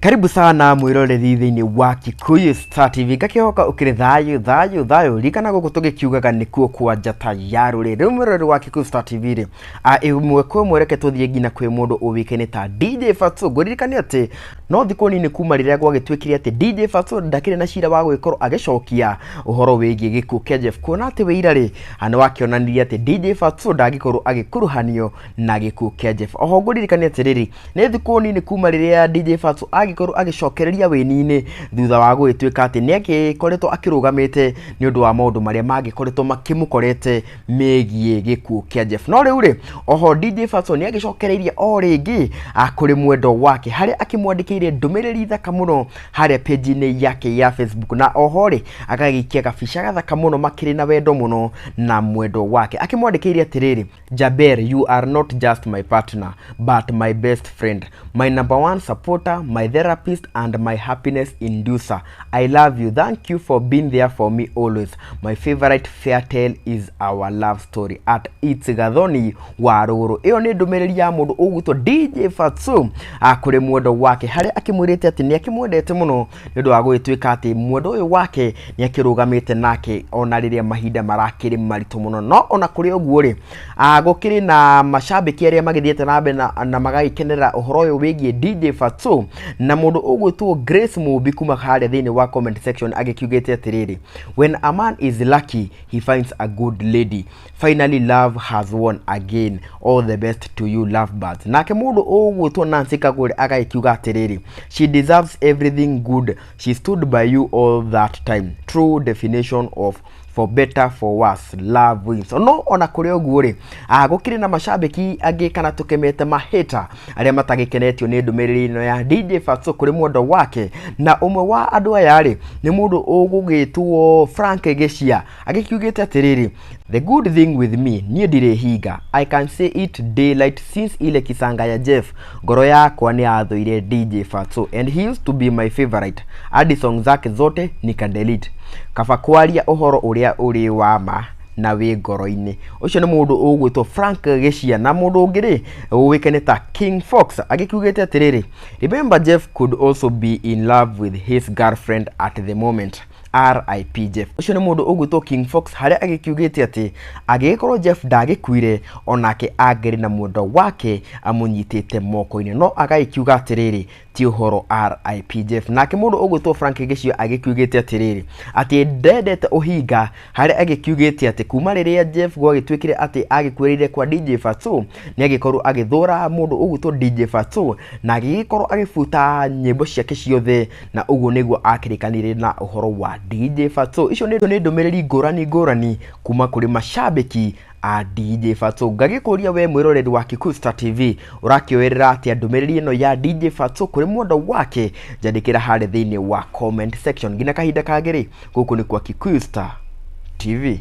Karibu sana mwiroreri thiini wa Gìkûu Star TV gakihoka ukiri thayo likana guku tugikiugaga nikuo kwa njata ya ruriri mwiroreri wa Gìkûu Star TV ri imwe kwa mwereke tuthie ngina kwi mundu uwikene ta DJ Fatxo guririkani ati no thiko nini kuma riria gwagitwikire ati DJ Fatxo ndakire na cira wa gwikorwo agicokia uhoro wigie Gìkûu KGF kuona ati wira ri ana wakionanirie ati DJ Fatxo ndagikorwo agikuruhanio na Gìkûu KGF oho guririkani ati riri ni thiko nini kuma riria DJ Fatxo agikorwo agicokereria wini-ini thutha wa gwitwika ati ni agikoretwo akirugamite ni undu wa maundu maria magikoretwo makimukorete megie Gìkûu KGF no riu ri oho DJ Fatxo ni agicokereirie o ringi kuri Mwendwa wake haria akimwandikiire ndũmĩrĩri thaka muno haria page-ini yake ya Facebook na oho ri agagikia gabica gathaka muno makiri na wendo muno na Mwendwa wake akimwandikiire atiriri Jaber, you are not just my partner but my best friend, my number one supporter, my therapist and my happiness inducer. I love you. Thank you for being there for me always. My favorite fairy tale is our love story at It's Gathoni Waruru. Iyo ni ndũmĩrĩri ya mundu ugwitwo DJ Fatxo kuri Mwendwa wake haria akimwirite ati ni akimwendete muno ni undu wa gwitwika ati Mwendwa uyu wake ni akirugamite nake ona riria mahinda marakiri maritu muno no ona kuri uguo ri gukiri na mashabiki aria magithiete nambe na magagikenera uhoro uyu wigie DJ Fatxo na mundu ugwitwo Grace Mubi kuma haria thiini wa comment section agikiugite atiriri when a man is lucky he finds a good lady, finally love has won again, all the best to you lovebirds. Nake mundu ugwitwo Nancy Kagure agakiuga atiriri she deserves everything good, she stood by you all that time, true definition of for better for worse, love wins. No ona kuri uguo ri gukiri na mashabiki agi kana tukemete maheta aria matagikenetio ni ndũmĩrĩri ino ya DJ Fatxo kuri Mwendwa wake na umwe wa andu aya ri ni mundu ugugitwo Frank Geshia agikiugite atiriri the good thing with me nie ndirihinga, I can say it daylight since ile kisanga ya Jeff ngoro yakwa ni athuire DJ Fatxo and he used to be my favorite, adi song zake zote nikadelete kaba kwaria uhoro uria uri wama na wi ngoro-ini. Ucio ni mundu ugwitwo Frank Geshia na mundu ungiri uwikene ta King Fox agikiugite atiriri remember Jeff could also be in love with his girlfriend at the moment, RIP Jeff. Ucio ni mundu ugwitwo King Fox haria agikiugite ati agikorwo Jeff ndagikuire onake ageri na Mwendwa wake amunyitite moko-ini no agakiuga atiriri ti uhoro RIP Jeff. Nake mundu ugwitwo Frank Geshia agikiugite atiriri ati ndendete uhinga haria agikiugite ati kuma riria Jeff gwagitwikire ati agikwirire kwa DJ Fatxo ni agikorwo agithura mundu ugwitwo DJ Fatxo na agikorwo agifuta nyimbo ciake ciothe na uguo niguo akirikanire na uhoro wa DJ Fatxo. Icio ni ndũmĩrĩri ngũrani kuma kuri mashabiki a DJ Fatxo. Ngagikuria we mwiroreri wa Gìkûu Star TV urakioerera ati ndũmĩrĩri ino ya DJ Fatxo kuri Mwendwa wake jandikira haria thiini wa comment section. Ngina kahinda kagiri guku ni kwa Gìkûu Star TV.